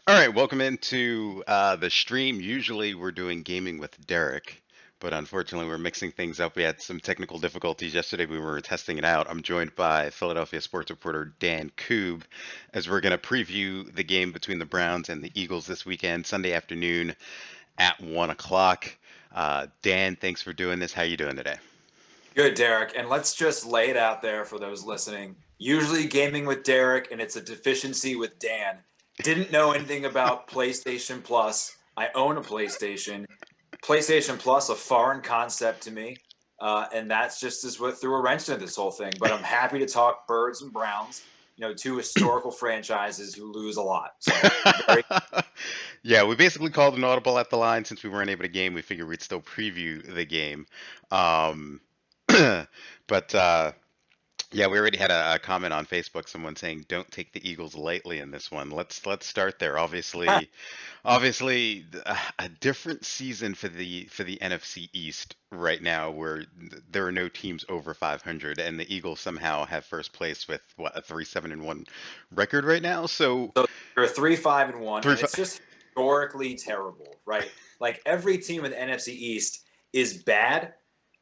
All right, welcome into the stream. Usually we're doing gaming with Derek, but unfortunately we're mixing things up. We had some technical difficulties yesterday. We were testing it out. I'm joined by Philadelphia sports reporter Dan Koob as we're going to preview the game between the Browns and the Eagles this weekend, Sunday afternoon at 1 o'clock. Dan, thanks for doing this. How you doing today? Good, Derek. And let's just lay it out there for those listening. Usually gaming with Derek, and it's a deficiency with Dan. Didn't know anything about PlayStation Plus. I own a PlayStation. PlayStation Plus, a foreign concept to me. And that's just as what threw a wrench into this whole thing. But I'm happy to talk Birds and Browns, two historical franchises who lose a lot. So very Yeah, we basically called an audible at the line since we weren't able to game. We figured we'd still preview the game. Um, but yeah, we already had a comment on Facebook. Someone saying, "Don't take the Eagles lightly in this one." Let's start there. Obviously, a different season for the NFC East right now, where there are no teams over 500, and the Eagles somehow have first place with what, a 3-7-1 record right now. So So you're 3-5-1, three and it's five. just historically terrible, right? Like every team in the NFC East is bad,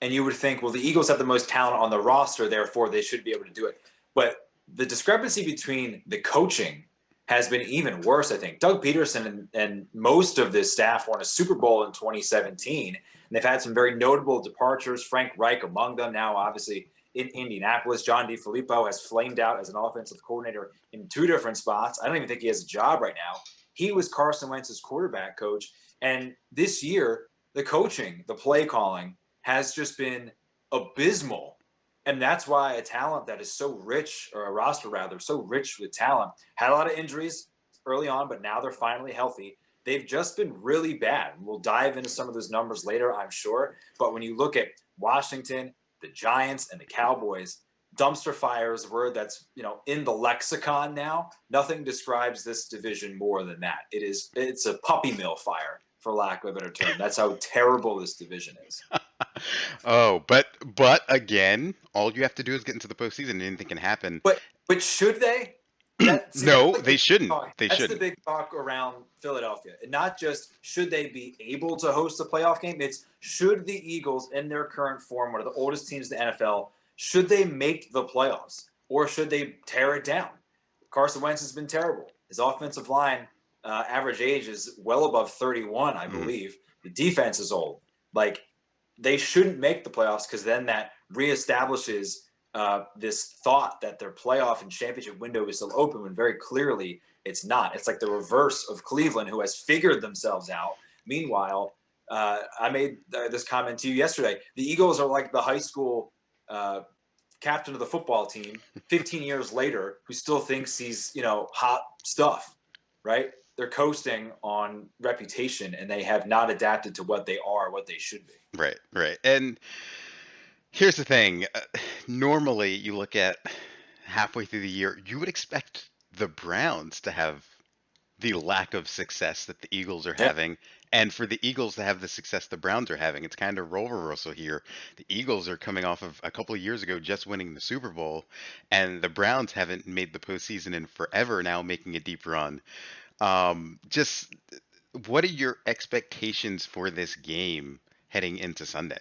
and you would think, well, the Eagles have the most talent on the roster, therefore they should be able to do it. But the discrepancy between the coaching has been even worse, I think. Doug Peterson and most of this staff won a Super Bowl in 2017, and they've had some very notable departures, Frank Reich among them now, obviously in Indianapolis. John DeFilippo has flamed out as an offensive coordinator in two different spots. I don't even think he has a job right now. He was Carson Wentz's quarterback coach. And this year, the coaching, the play calling has just been abysmal. And that's why a talent that is so rich, or a roster rather, so rich with talent, had a lot of injuries early on, but now they're finally healthy. They've just been really bad. We'll dive into some of those numbers later, I'm sure. But when you look at Washington, the Giants, and the Cowboys, dumpster fire is a word that's in the lexicon now. Nothing describes this division more than that. It's a puppy mill fire, for lack of a better term. That's how terrible this division is. Oh, but again, all you have to do is get into the postseason, and anything can happen. But should they? That's No, like the they big shouldn't. talk. They That's the shouldn't. big talk around Philadelphia. And not just should they be able to host a playoff game, it's should the Eagles in their current form, one of the oldest teams in the NFL, should they make the playoffs or should they tear it down? Carson Wentz has been terrible. His offensive line average age is well above 31, I Mhm. believe. The defense is old. Like they shouldn't make the playoffs because then that reestablishes this thought that their playoff and championship window is still open when very clearly it's not. It's like the reverse of Cleveland, who has figured themselves out. Meanwhile, I made this comment to you yesterday. The Eagles are like the high school captain of the football team 15 years later who still thinks he's, hot stuff, right? They're coasting on reputation and they have not adapted to what they are, what they should be. Right, right. And here's the thing. Normally, you look at halfway through the year, you would expect the Browns to have the lack of success that the Eagles are Yeah. having, and for the Eagles to have the success the Browns are having. It's kind of role reversal here. The Eagles are coming off of a couple of years ago just winning the Super Bowl, and the Browns haven't made the postseason in forever now, making a deep run. Just what are your expectations for this game heading into Sunday?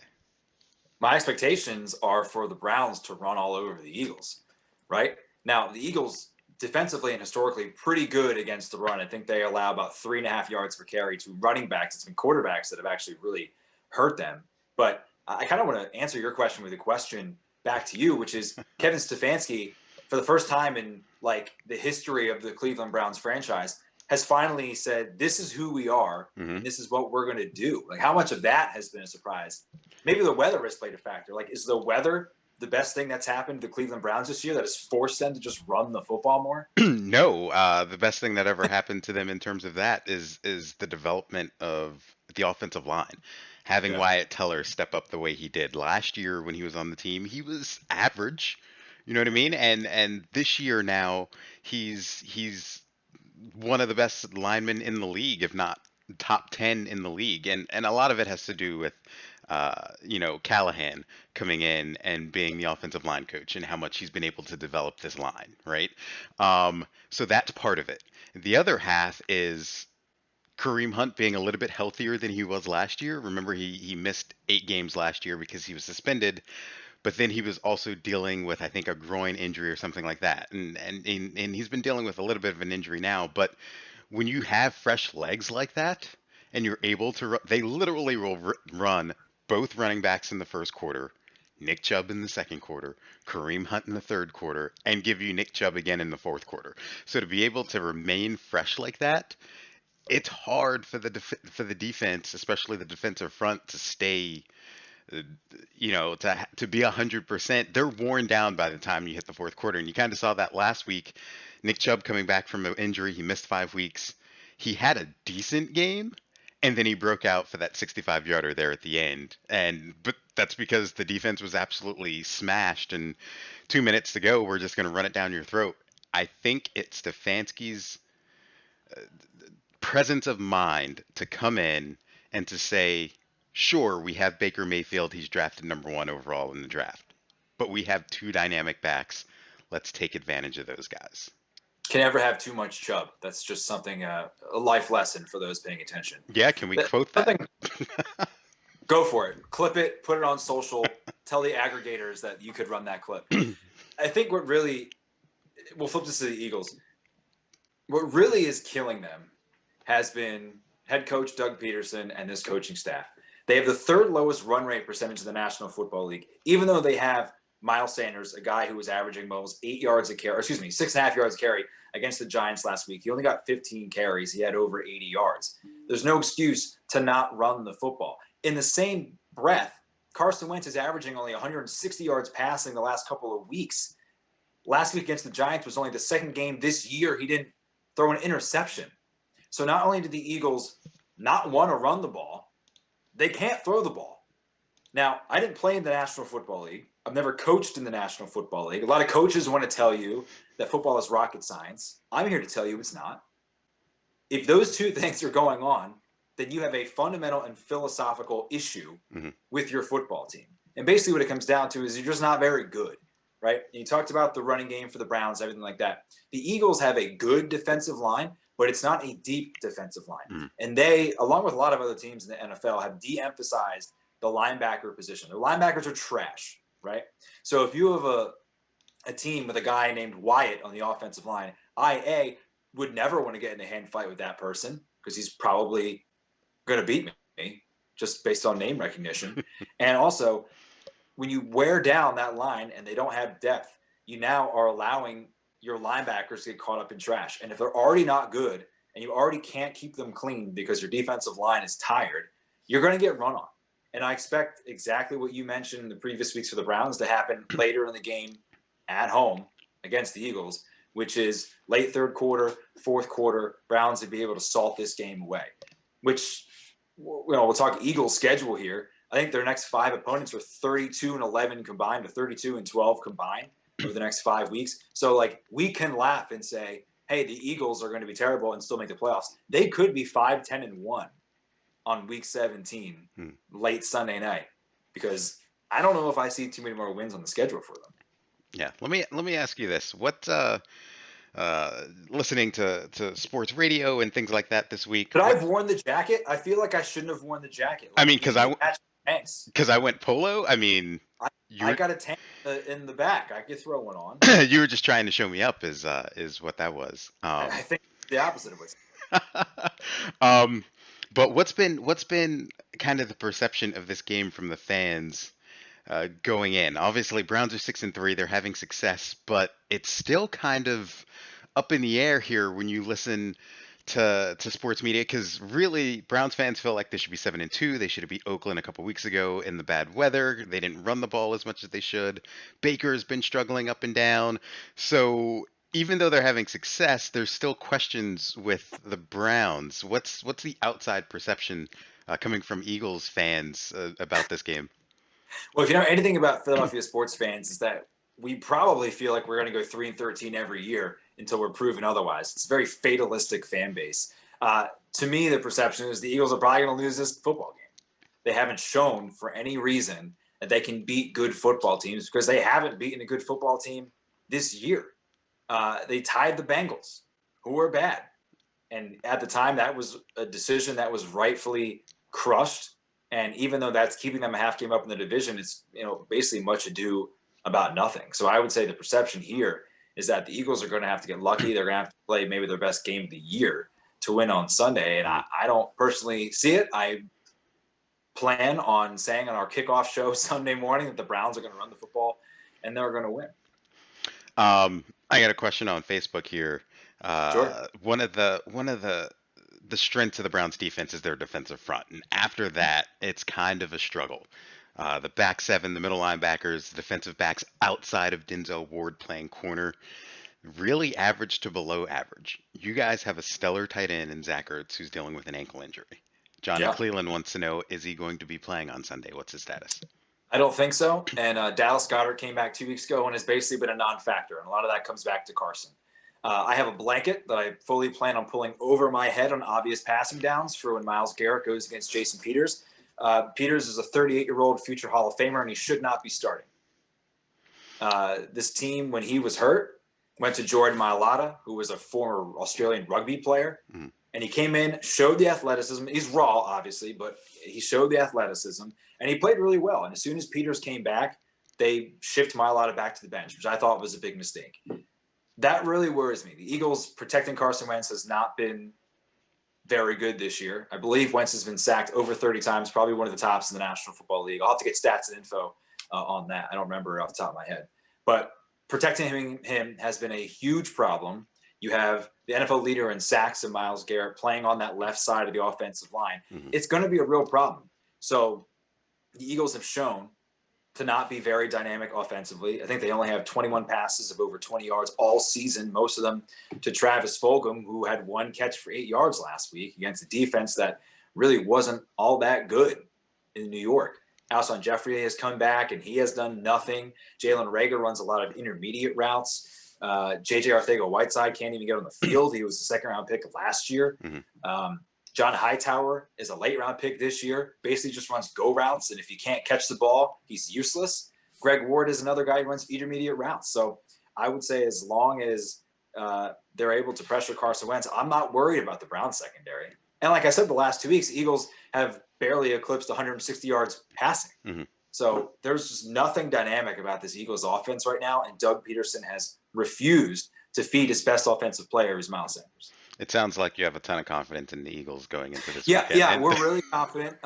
My expectations are for the Browns to run all over the Eagles, right? Now, the Eagles defensively and historically pretty good against the run. I think they allow about 3.5 yards per carry to running backs. It's been quarterbacks that have actually really hurt them. But I kind of want to answer your question with a question back to you, which is Kevin Stefanski, for the first time in like the history of the Cleveland Browns franchise, has finally said, "This is who we are, Hmm. and this is what we're going to do." Like, how much of that has been a surprise? Maybe the weather has played a factor. Like, is the weather the best thing that's happened to Cleveland Browns this year that has forced them to just run the football more? No, the best thing that ever happened to them in terms of that is the development of the offensive line. Having Yeah. Wyatt Teller step up the way he did last year when he was on the team, he was average. You know what I mean? And this year now he's one of the best linemen in the league, if not top 10 in the league. And a lot of it has to do with Callahan coming in and being the offensive line coach and how much he's been able to develop this line, right? So that's part of it. The other half is Kareem Hunt being a little bit healthier than he was last year. Remember, he missed 8 games last year because he was suspended, but then he was also dealing with, I think, a groin injury or something like that, and he's been dealing with a little bit of an injury now. But when you have fresh legs like that, and you're able to, they literally will run both running backs in the first quarter, Nick Chubb in the second quarter, Kareem Hunt in the third quarter, and give you Nick Chubb again in the fourth quarter. So to be able to remain fresh like that, it's hard for for the defense, especially the defensive front, to stay, uh, to be 100%. They're worn down by the time you hit the fourth quarter, and you kind of saw that last week. Nick Chubb coming back from an injury, he missed 5 weeks. He had a decent game, and then he broke out for that 65 yarder there at the end. And but that's because the defense was absolutely smashed, and 2 minutes to go, we're just going to run it down your throat. I think it's Stefanski's presence of mind to come in and to say, sure, we have Baker Mayfield. He's drafted #1 overall in the draft, but we have two dynamic backs. Let's take advantage of those guys. Can never have too much Chubb. That's just something, a life lesson for those paying attention. Yeah, can we quote that? Go for it. Clip it, put it on social, tell the aggregators that you could run that clip. I think we'll flip this to the Eagles. What really is killing them has been head coach Doug Peterson and this coaching staff. They have the third lowest run rate percentage in the National Football League, even though they have Miles Sanders, a guy who was averaging almost 8 yards a carry, 6.5 yards a carry against the Giants last week. He only got 15 carries. He had over 80 yards. There's no excuse to not run the football. In the same breath, Carson Wentz is averaging only 160 yards passing the last couple of weeks. Last week against the Giants was only the second game this year he didn't throw an interception. So not only did the Eagles not want to run the ball, they can't throw the ball. Now, I didn't play in the National Football League. I've never coached in the National Football League. A lot of coaches want to tell you that football is rocket science. I'm here to tell you it's not. If those two things are going on, then you have a fundamental and philosophical issue with your football team. And basically what it comes down to is you're just not very good, right? And you talked about the running game for the Browns, everything like that. The Eagles have a good defensive line, but it's not a deep defensive line. And they, along with a lot of other teams in the NFL, have de-emphasized the linebacker position. Their linebackers are trash, right? So if you have a team with a guy named Wyatt on the offensive line, I would never want to get in a hand fight with that person because he's probably going to beat me just based on name recognition. And also, when you wear down that line and they don't have depth, you now are allowing your linebackers to get caught up in trash. And if they're already not good and you already can't keep them clean because your defensive line is tired, you're going to get run on. And I expect exactly what you mentioned in the previous weeks for the Browns to happen later in the game at home against the Eagles, which is late third quarter, fourth quarter, Browns to be able to salt this game away, which, we'll talk Eagles schedule here. I think their next 5 opponents are 32-11 combined, or 32-12 combined over the next 5 weeks. So, we can laugh and say, hey, the Eagles are going to be terrible and still make the playoffs. They could be 5-10-1 on week 17, late Sunday night, because I don't know if I see too many more wins on the schedule for them. Yeah, let me ask you this: what listening to sports radio and things like that this week? But I've worn the jacket. I feel like I shouldn't have worn the jacket. I mean, because I went polo. I mean, I got a tank in the back. I could throw one on. You were just trying to show me up, is what that was. I think the opposite of what's. But what's been kind of the perception of this game from the fans going in? Obviously, Browns are 6-3; they're having success, but it's still kind of up in the air here when you listen to sports media, because really Browns fans feel like they should be 7-2. They should have beat Oakland a couple weeks ago in the bad weather. They didn't run the ball as much as they should. Baker's been struggling up and down. So even though they're having success, there's still questions with the Browns. What's the outside perception coming from Eagles fans about this game? Well, if you know anything about Philadelphia sports fans, is that we probably feel like we're going to go 3-13 every year until we're proven otherwise. It's a very fatalistic fan base. To me, the perception is the Eagles are probably going to lose this football game. They haven't shown for any reason that they can beat good football teams, because they haven't beaten a good football team this year. They tied the Bengals, who are bad. And at the time, that was a decision that was rightfully crushed. And even though that's keeping them a half game up in the division, it's basically much ado about nothing. So I would say the perception here is that the Eagles are going to have to get lucky. They're going to have to play maybe their best game of the year to win on Sunday. And I don't personally see it. I plan on saying on our kickoff show Sunday morning that the Browns are going to run the football and they're going to win. I got a question on Facebook here. Sure. One of the strengths of the Browns defense is their defensive front, and after that, it's kind of a struggle. The back seven, the middle linebackers, the defensive backs outside of Denzel Ward playing corner, really average to below average. You guys have a stellar tight end in Zach Ertz who's dealing with an ankle injury. John in Yeah. Cleveland wants to know, is he going to be playing on Sunday? What's his status? I don't think so. And Dallas Goedert came back 2 weeks ago and has basically been a non-factor. And a lot of that comes back to Carson. I have a blanket that I fully plan on pulling over my head on obvious passing downs for when Myles Garrett goes against Jason Peters. Peters is a 38-year-old future Hall of Famer, and he should not be starting. This team, when he was hurt, went to Jordan Mailata, who was a former Australian rugby player. Mhm. And he came in, showed the athleticism. He's raw, obviously, but he showed the athleticism, and he played really well. And as soon as Peters came back, they shipped Mailata back to the bench, which I thought was a big mistake. That really worries me. The Eagles protecting Carson Wentz has not been very good this year. I believe Wentz has been sacked over 30 times, probably one of the tops in the National Football League. I'll have to get stats and info on that. I don't remember off the top of my head. But protecting him has been a huge problem. You have the NFL leader in sacks and Myles Garrett playing on that left side of the offensive line. Mhm. It's going to be a real problem. So the Eagles have shown to not be very dynamic offensively. I think they only have 21 passes of over 20 yards all season, most of them to Travis Fulgham, who had one catch for 8 yards last week against a defense that really wasn't all that good in New York. Alshon Jeffrey has come back, and he has done nothing. Jalen Reagor runs a lot of intermediate routes. J.J. Arcega-Whiteside can't even get on the field. He was a second-round pick last year. Mhm. John Hightower is a late-round pick this year, basically just runs go routes, and if you can't catch the ball, he's useless. Greg Ward is another guy who runs intermediate routes. So I would say as long as they're able to pressure Carson Wentz, I'm not worried about the Browns secondary. And like I said, the last 2 weeks, the Eagles have barely eclipsed 160 yards passing. Mhm. So there's just nothing dynamic about this Eagles offense right now, and Doug Peterson has refused to feed his best offensive player, who's Miles Sanders. It sounds like you have a ton of confidence in the Eagles going into this Yeah, weekend. yeah, And we're really confident.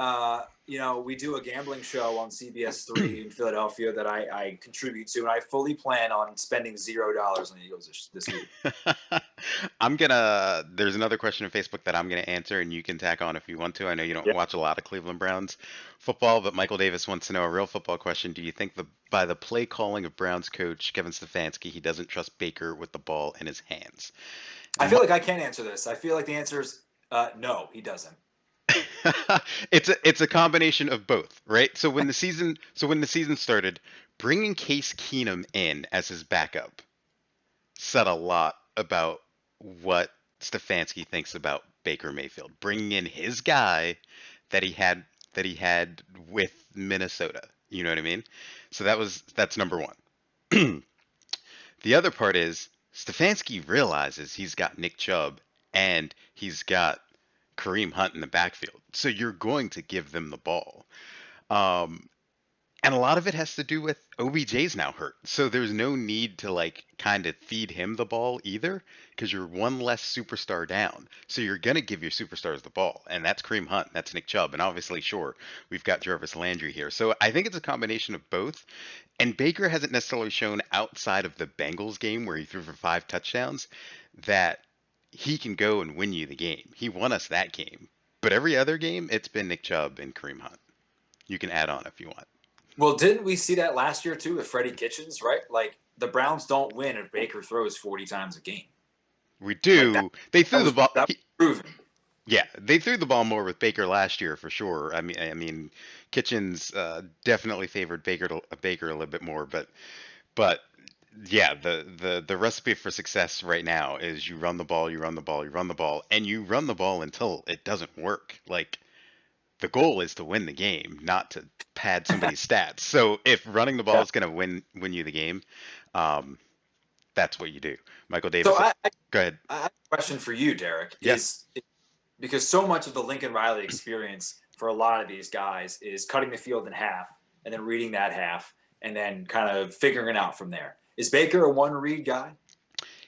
We do a gambling show on CBS3 in Philadelphia that I contribute to, and I fully plan on spending $0 on the Eagles this week. there's another question on Facebook that I'm gonna answer, and you can tack on if you want to. I know you don't Yeah. watch a lot of Cleveland Browns football, but Michael Davis wants to know a real football question. Do you think by the play calling of Browns coach Kevin Stefanski, he doesn't trust Baker with the ball in his hands? I feel like I can answer this. I feel like the answer is no, he doesn't. It's a combination of both, right? So when the season started, bringing Case Keenum in as his backup said a lot about what Stefanski thinks about Baker Mayfield. Bringing in his guy that he had with Minnesota. You know what I mean? So that's number one. The other part is Stefanski realizes he's got Nick Chubb and he's got Kareem Hunt in the backfield. So you're going to give them the ball. Um, and a lot of it has to do with OBJ's now hurt. So there's no need to like kind of feed him the ball either because you're one less superstar down. So you're going to give your superstars the ball. And that's Kareem Hunt, that's Nick Chubb. And obviously, sure, we've got Jarvis Landry here. So I think it's a combination of both. And Baker hasn't necessarily shown outside of the Bengals game where he threw for 5 touchdowns that he can go and win you the game. He won us that game. But every other game, it's been Nick Chubb and Kareem Hunt. You can add on if you want. Well, didn't we see that last year too with Freddie Kitchens, right? Like the Browns don't win if Baker throws 40 times a game. We Like that, do. They that threw the was ball. that was proven. Yeah, they threw the ball more with Baker last year for sure. I mean, Kitchens definitely favored Baker a little bit more, but yeah, the recipe for success right now is you run the ball, you run the ball, you run the ball, and you run the ball until it doesn't work. Like the goal is to win the game, not to pad somebody's stats. So if running the ball Yeah. is going to win you the game, um, that's what you do. Michael So Davis, I, go ahead. I question for you, Derek, Yeah. is because so much of the Lincoln Riley experience for a lot of these guys is cutting the field in half and then reading that half and then kind of figuring it out from there. Is Baker a one read guy?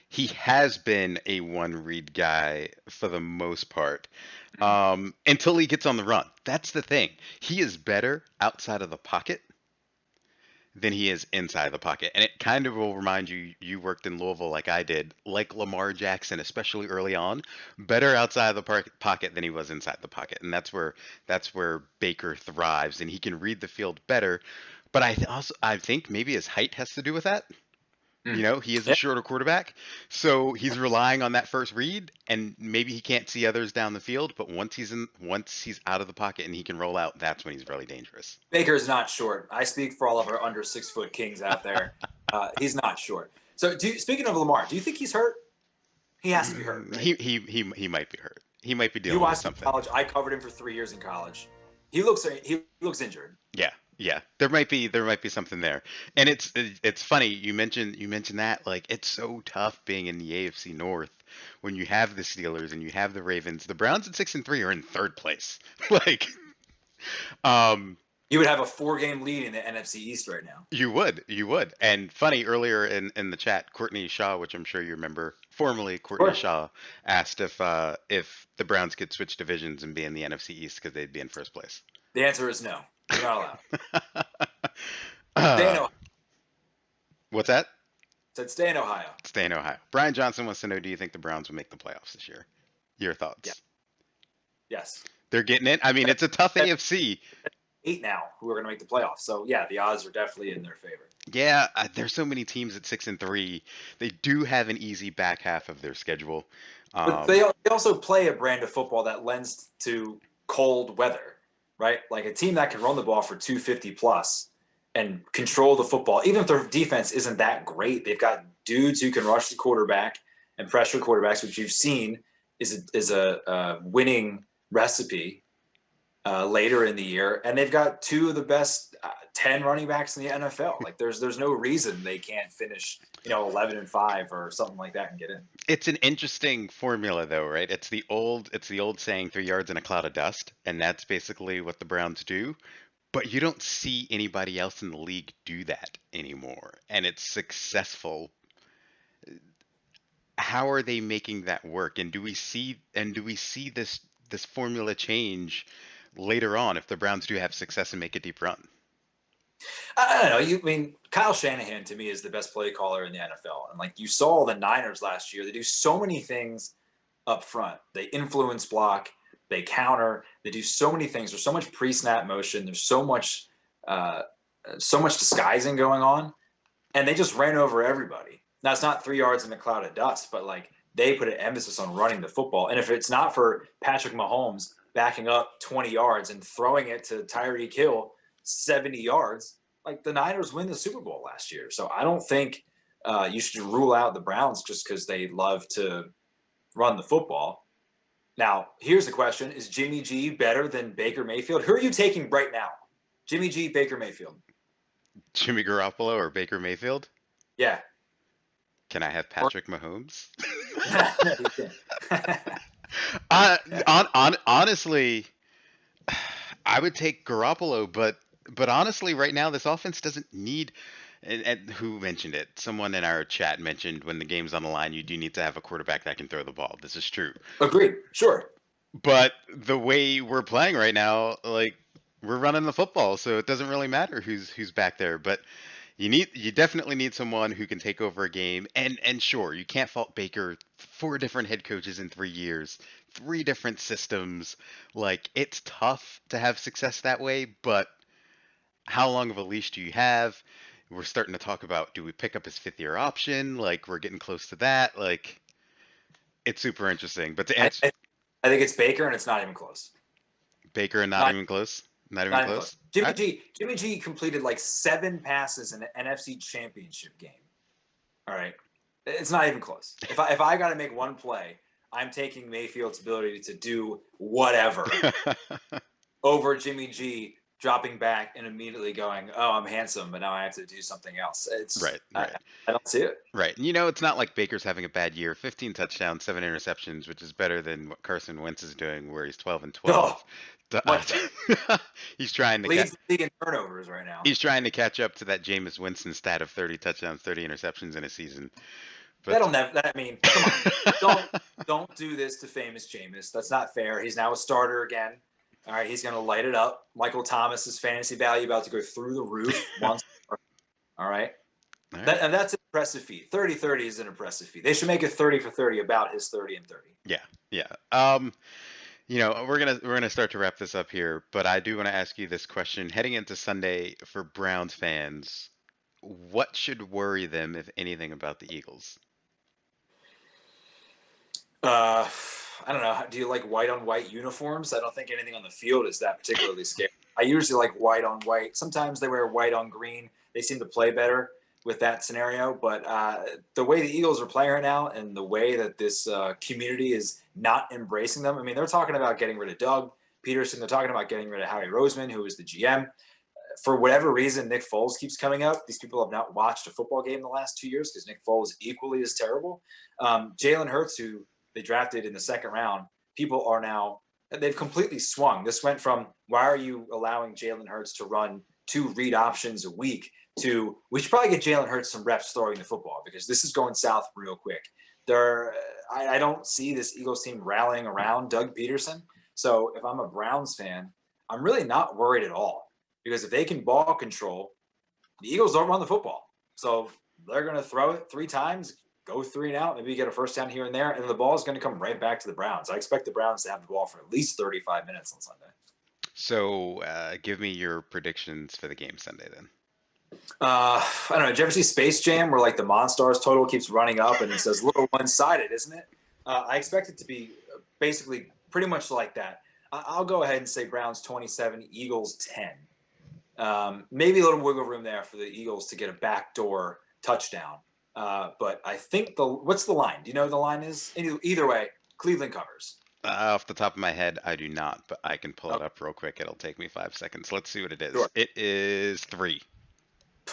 He has been a one read guy for the most part, Mm. until he gets on the run. That's the thing. He is better outside of the pocket than he is inside the pocket. And it kind of will remind you, you worked in Louisville like I did, like Lamar Jackson, especially early on, better outside the pocket than he was inside the pocket. And that's where Baker thrives, and he can read the field better. But I think maybe his height has to do with that. Mm. He is a Yeah. shorter quarterback, so he's relying on that first read, and maybe he can't see others down the field. But once he's out of the pocket and he can roll out, that's when he's really dangerous. Baker's not short. I speak for all of our under 6 foot kings out there. He's not short. So, speaking of Lamar, do you think he's hurt? He has to be hurt, right? He might be hurt. He might be You dealing with watched him in something. college. I covered him for 3 years in college. He looks injured. Yeah, yeah. There might be something there. And it's funny you mentioned that, like, it's so tough being in the AFC North when you have the Steelers and you have the Ravens. The Browns at 6-3 are in third place. Like, um, You would have a 4 game lead in the NFC East right now. you would. And funny, earlier in the chat, Courtney Shaw, which I'm sure you remember, formerly Courtney Sure. Shaw, asked if the Browns could switch divisions and be in the NFC East because they'd be in first place. The answer is no. You're not allowed. Stay in Uh, Ohio. what's that? Said stay in Ohio. Stay in Ohio. Brian Johnson wants to know, do you think the Browns will make the playoffs this year? Your Yeah. thoughts? Yes. They're getting it. I mean, it's a tough AFC. 8 now who are going to make the playoffs. So yeah, the odds are definitely in their favor. Yeah, there's so many teams at 6-3. They do have an easy back half of their schedule. But Um, they also play a brand of football that lends to cold weather, right? Like a team that can run the ball for 250 plus and control the football, even if their defense isn't that great, they've got dudes who can rush the quarterback and pressure quarterbacks, which you've seen is a winning recipe later in the year. And they've got two of the best 10 running backs in the NFL. Like there's no reason they can't finish 11-5 or something like that and get in. it's an interesting formula, though, right? It's the old saying, 3 yards in a cloud of dust, and that's basically what the Browns do. But you don't see anybody else in the league do that anymore, and it's successful. How are they making that work? And do we see this formula change later on if the Browns do have success and make a deep run? I don't know. I mean, Kyle Shanahan to me is the best play caller in the NFL. And like you saw the Niners last year, they do so many things up front. They influence block, they counter, they do so many things. There's so much pre-snap motion. There's uh, so much disguising going on, and they just ran over everybody. Now it's not 3 yards in a cloud of dust, but like they put an emphasis on running the football. And if it's not for Patrick Mahomes backing up 20 yards and throwing it to Tyreek Hill 70 yards, like the Niners win the Super Bowl last year. So I don't think you should rule out the Browns just because they love to run the football. Now, here's the question: is Jimmy G better than Baker Mayfield? Who are you taking right now? Jimmy G, Baker Mayfield. Jimmy Garoppolo or Baker Mayfield? Yeah. Can I have Or Patrick Mahomes? no, you can't. uh, Yeah. honestly, I would take Garoppolo, but honestly, right now this offense doesn't need. And who mentioned it? Someone in our chat mentioned when the game's on the line, you do need to have a quarterback that can throw the ball. This is true. Agreed. Sure. But the way we're playing right now, like, we're running the football, so it doesn't really matter who's back there. But you definitely need someone who can take over a game. And sure, you can't fault Baker. 4 different head coaches in 3 years, 3 different systems. Like, it's tough to have success that way, but how long of a leash do you have? We're starting to talk about, do we pick up his 5th year option? Like, we're getting close to that. Like, it's super interesting. But to I, answer, I I think it's Baker, and it's not even close. Baker, not Not even close. Not even not even close. close. Jimmy G. Jimmy G. completed like 7 passes in the NFC Championship game. All right, it's not even close. If I got to make one play, I'm taking Mayfield's ability to do whatever over Jimmy G dropping back and immediately going, "Oh, I'm handsome, but now I have to do something else." It's Right, right, I don't see it. right. And, you know, it's not like Baker's having a bad year. 15 touchdowns, 7 interceptions, which is better than what Carson Wentz is doing, where he's 12 and Oh, 12. much better. He's trying to Leads the league in turnovers right now. he's trying to catch up to that Jameis Winston stat of 30 touchdowns, 30 interceptions in a season. But That'll never. I mean, come on, don't do this to famous Jameis. That's not fair. He's now a starter again. All right, he's going to light it up. Michael Thomas's fantasy value about to go through the roof once more. All right. all right. And that's an impressive feat. 30-30 is an impressive feat. They should make it 30 for 30 about his 30 and 30. Yeah, yeah. You know, we're gonna start to wrap this up here, but I do want to ask you this question. Heading into Sunday for Browns fans, what should worry them, if anything, about the Eagles? Uh, I don't know. Do you like white on white uniforms? I don't think anything on the field is that particularly scary. I usually like white on white. Sometimes they wear white on green. They seem to play better with that scenario. But the way the Eagles are playing right now and the way that this community is not embracing them, I mean, they're talking about getting rid of Doug Peterson. They're talking about getting rid of Howie Roseman, who is the GM. For whatever reason, Nick Foles keeps coming up. These people have not watched a football game in the last 2 years because Nick Foles equally is terrible. Jalen Hurts, who they drafted in the second round, people are now, they've completely swung. This went from, why are you allowing Jalen Hurts to run 2 read options a week, to, we should probably get Jalen Hurts some reps throwing the football because this is going south real quick. I don't see this Eagles team rallying around Doug Peterson. So if I'm a Browns fan, I'm really not worried at all because if they can ball control, the Eagles don't run the football. So they're going to throw it 3 times, go 3 and out, maybe get a first down here and there, and the ball is going to come right back to the Browns. I expect the Browns to have the ball for at least 35 minutes on Sunday. So, give me your predictions for the game Sunday then. I don't know. Did you ever see Space Jam where like the Monstars total keeps running up and it says little one-sided, isn't it? I expect it to be basically pretty much like that. I'll go ahead and say Browns 27, Eagles 10. Maybe a little wiggle room there for the Eagles to get a backdoor touchdown. But I think what's the line? Do you know what the line is? Either way, Cleveland covers. Off the top of my head, I do not, but I can pull it Okay, up real quick. It'll take me 5 seconds. Let's see what it is. sure. It is 3,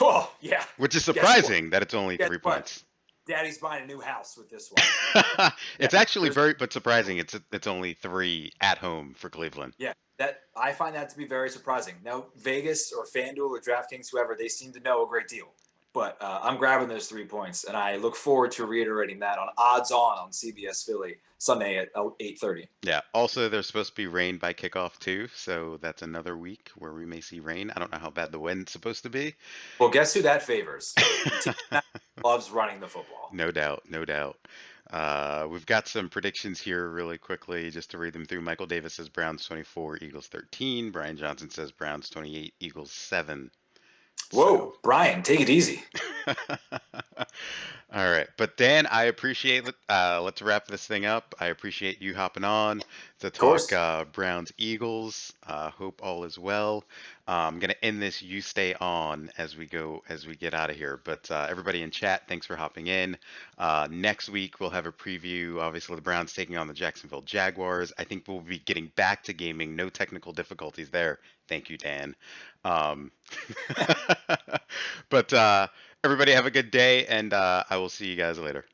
Oh, yeah. which is Guess what? surprising that it's only Guess 3 what? points. Daddy's buying a new house with this one. It's Yeah. actually very, but surprising. It's only 3 at home for Cleveland. Yeah, that I find that to be very surprising. Now, Vegas or FanDuel or DraftKings, whoever, they seem to know a great deal. But I'm grabbing those 3 points, and I look forward to reiterating that on Odds On CBS Philly Sunday at 8:30. Yeah. Also, there's supposed to be rain by kickoff too, so that's another week where we may see rain. I don't know how bad the wind's supposed to be. Well, guess who that favors? The team that loves running the football. No doubt, no doubt. We've got some predictions here really quickly, just to read them through. Michael Davis says Browns 24, Eagles 13. Brian Johnson says Browns 28, Eagles 7. Whoa, Brian, take it easy. All right, but Dan, I appreciate it. Let's wrap this thing up. I appreciate you hopping on to Of talk course. Browns Eagles. Hope all is well. I'm gonna end this. You stay on as we get out of here. But everybody in chat, thanks for hopping in. Next week we'll have a preview. Obviously, the Browns taking on the Jacksonville Jaguars. I think we'll be getting back to gaming. No technical difficulties there. Thank you, Dan. Um, but everybody have a good day, and I will see you guys later.